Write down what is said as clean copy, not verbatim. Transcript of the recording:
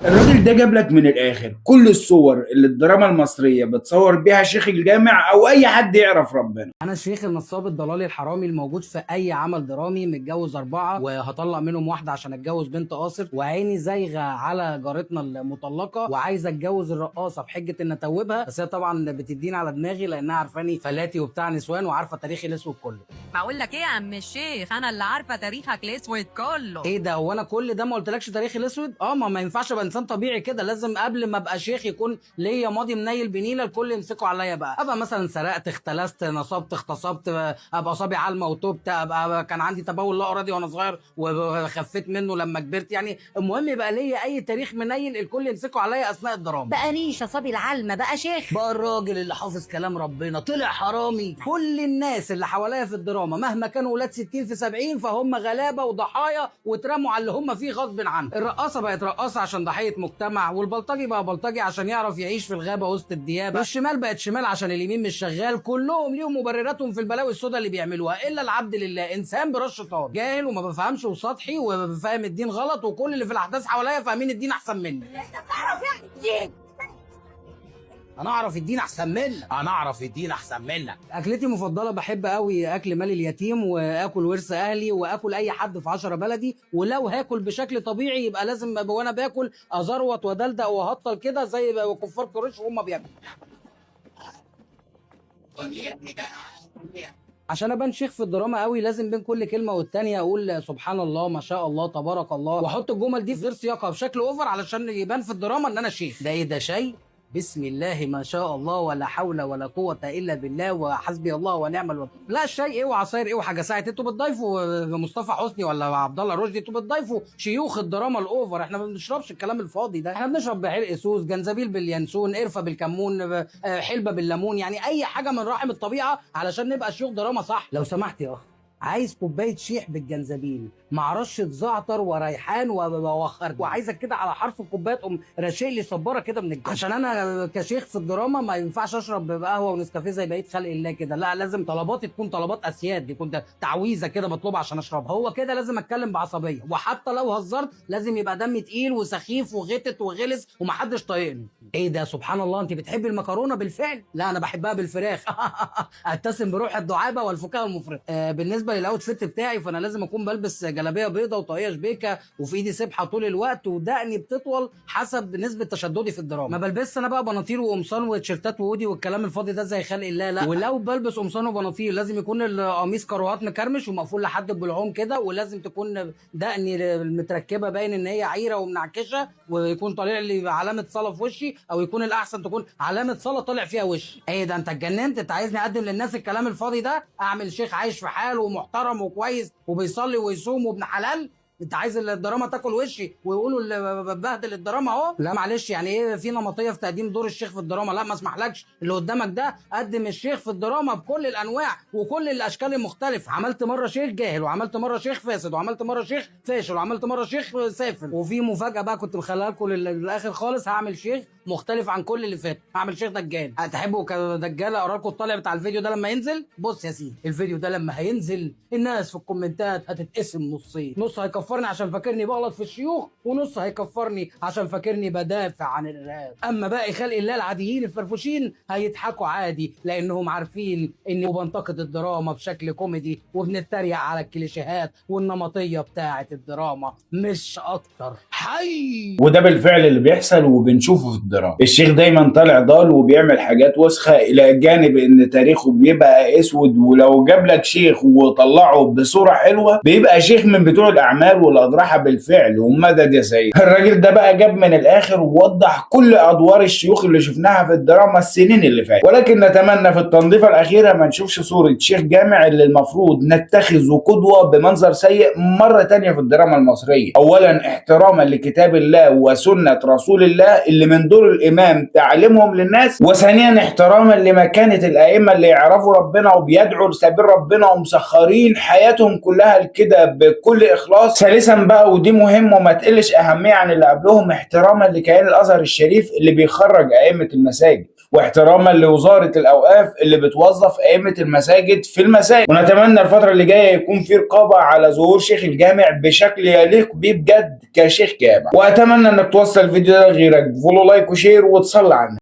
الراجل ده جاب لك من الاخر كل الصور اللي الدراما المصريه بتصور بيها شيخ الجامع او اي حد يعرف ربنا. انا الشيخ النصاب الضلالي الحرامي الموجود في اي عمل درامي، متجوز 4 وهطلق منهم واحده عشان اتجوز بنت قاصر، وعيني زايغه على جارتنا المطلقه وعايزه اتجوز الرقاصه بحجه ان اتوبها، بس هي طبعا بتديني على دماغي لانها عارفاني فلاتي وبتاع نسوان وعارفه تاريخي الاسود كله. بقول لك ايه يا عم الشيخ، انا اللي عارفه تاريخك الاسود كله. ايه ده؟ هو انا كل ده ما قلتلكش تاريخي الاسود؟ ما ينفعش ابقى انسان طبيعي كده، لازم قبل ما ابقى شيخ يكون ليا ماضي منيل بنيله الكل يمسكوا عليا بقى. ابقى مثلا سرقت، اختلست، نصبت، اغتصبت، ابقى صابي علمه وتوبت، ابقى كان عندي تبول لا ارادي وانا صغير وخفيت منه لما كبرت، يعني المهم يبقى ليا اي تاريخ منيل الكل يمسكوا عليا اثناء الدراما. بقى نيشه صبي العلمه بقى شيخ. بقى الراجل اللي حافظ كلام ربنا طلع حرامي. كل الناس اللي حواليا في الدراما مهما كانوا ولاد 60 في 70 فهم غلابه وضحايا واترموا على اللي هم فيه غصب عنهم. الرقاصه بقت رقاصه عشان ضحيه مجتمع، والبلطجي بقى بلطجي عشان يعرف يعيش في الغابه وسط الديابه، والشمال بقت شمال عشان اليمين مش شغال. كلهم ليهم مبرراتهم في البلاوي السوداء اللي بيعملوها، الا العبد لله انسان برش طار جاهل وما بفهمش وسطحي وفاهم الدين غلط، وكل اللي في الاحداث حواليا فاهمين الدين احسن مني. انا اعرف الدين احسن منك. اكلتي المفضله بحب قوي اكل مال اليتيم، واكل ورث اهلي، واكل اي حد في 10 بلدي، ولو هاكل بشكل طبيعي يبقى لازم وانا باكل ازروط ودلدق وهطل كده زي كفار قريش وهم بياكلوا. عشان ابان شيخ في الدراما قوي لازم بين كل كلمه والتانيه اقول سبحان الله ما شاء الله تبارك الله، واحط الجمل دي في غير سياقها بشكل اوفر علشان يبان في الدراما ان انا شيخ. ده ايه ده؟ شيء بسم الله ما شاء الله ولا حول ولا قوه الا بالله وحسبي الله ونعم الوكيل. لا الشاي ايه وعصاير ايه وحاجه ساعه، انتوا بتضيفوا مصطفى حسني ولا عبد الله رشدي، انتوا بتضيفوا شيوخ الدراما الاوفر. احنا ما بنشربش الكلام الفاضي ده، احنا بنشرب بعرق سوس، جنزبيل باليانسون، قرفه بالكمون، حلبه بالليمون، يعني اي حاجه من رحم الطبيعه علشان نبقى شيوخ دراما صح. لو سمحت يا اخ، عايز كوبايه شيح بالجنزبيل مع رشه زعتر وريحان وخرج، وعايزك كده على حرف الكوبايه تقوم راشق لي صباره كده من الجنب، عشان انا كشيخ في الدراما ما ينفعش اشرب قهوه ونسكافيه زي بقيه خلق الله كده، لا لازم طلباتي تكون طلبات اسياد، دي كنت تعويذه كده بطلبها عشان اشربها. هو كده لازم اتكلم بعصبيه، وحتى لو هزرت لازم يبقى دمي تقيل وسخيف وغتت وغلس ومحدش طايقني. ايه ده؟ سبحان الله، انت بتحبي المكرونه بالفعل؟ لا انا بحبها بالفراخ. اتسم بروح الدعابه والفكاهه المفرطه. بالنسبه للاوتفيت بتاعي فانا لازم اكون بلبس جلابيه بيضه وطاقيه شبيكه وفي ايدي سبحه طول الوقت ودقني بتطول حسب نسبه تشددي في الدراما. ما بلبسش انا بقى بناطيل وقمصان وتيشيرتات وودي والكلام الفاضي ده زي خلق الله، لا. ولو بلبس قمصان وبناطيل لازم يكون القميص كروات مكرمش ومقفول لحد البلعوم كده، ولازم تكون دقني متركبه باين ان هي عيره ومنعكشه، ويكون طالع لي علامه صلاه في وشي، او يكون الاحسن تكون علامه صلاه طالع فيها وشي. ايه ده؟ انت اتجننت؟ انت عايزني اقدم للناس الكلام الفاضي ده؟ اعمل شيخ عايش في حاله ومحترم وكويس وبيصلي ويصوم وابن حلال؟ انت عايز الدراما تاكل وشي ويقولوا اللي ببهدل الدراما اهو؟ لا معلش، يعني ايه في نمطيه في تقديم دور الشيخ في الدراما؟ لا ما اسمحلكش. اللي قدامك ده قدم الشيخ في الدراما بكل الانواع وكل الاشكال المختلفه. عملت مره شيخ جاهل، وعملت مره شيخ فاسد، وعملت مره شيخ فاشل، وعملت مره شيخ سافل، وفي مفاجاه بقى كنت مخليها لكم للاخر خالص، هعمل شيخ مختلف عن كل اللي فات، هعمل شيخ دجال. هتحبوا كدجال اقرا لكم الطالع بتاع الفيديو ده لما ينزل؟ بص يا سيدي، الفيديو ده لما هينزل الناس في الكومنتات هتتقسم نصين، نص هيكفرني عشان فاكرني بغلط في الشيوخ، ونص هيكفرني عشان فاكرني بدافع عن الراب. اما باقي خلق الله العاديين الفرفوشين هيضحكوا عادي لانهم عارفين اني بنتقد الدراما بشكل كوميدي وبنتريق على الكليشيهات والنمطيه بتاعه الدراما مش اكتر. حي. وده بالفعل اللي بيحصل وبنشوفه في الدراما. الشيخ دايما طالع ضال وبيعمل حاجات وسخه الى جانب ان تاريخه بيبقى اسود، ولو جاب لك شيخ وطلعه بصوره حلوه بيبقى شيخ من بتوع الاعمال والاضرحه بالفعل ومدد يا سيد. الراجل ده بقى جاب من الاخر ووضح كل ادوار الشيوخ اللي شفناها في الدراما السنين اللي فاتت، ولكن نتمنى في التنظيفه الاخيره ما نشوفش صوره شيخ جامع اللي المفروض نتخذه قدوه بمنظر سيء مره تانية في الدراما المصريه. اولا احتراما لكتاب الله وسنه رسول الله اللي من دور دور الامام تعليمهم للناس، وثانيا احتراما لمكانة الائمة اللي يعرفوا ربنا وبيدعوا لسبيل ربنا ومسخرين حياتهم كلها لكده بكل اخلاص. ثالثا بقى ودي مهمة وما تقلش اهمية عن اللي قبلهم، احتراما لكيان الازهر الشريف اللي بيخرج ائمة المساجد، واحتراما لوزارة الأوقاف اللي بتوظف أئمة المساجد في المساجد. ونتمنى الفترة اللي جاية يكون في رقابة على ظهور شيخ الجامع بشكل يليق بيه بجد كشيخ جامع. وأتمنى إنك توصل الفيديو ده لغيرك، فولو لايك وشير وتصلي على النبي.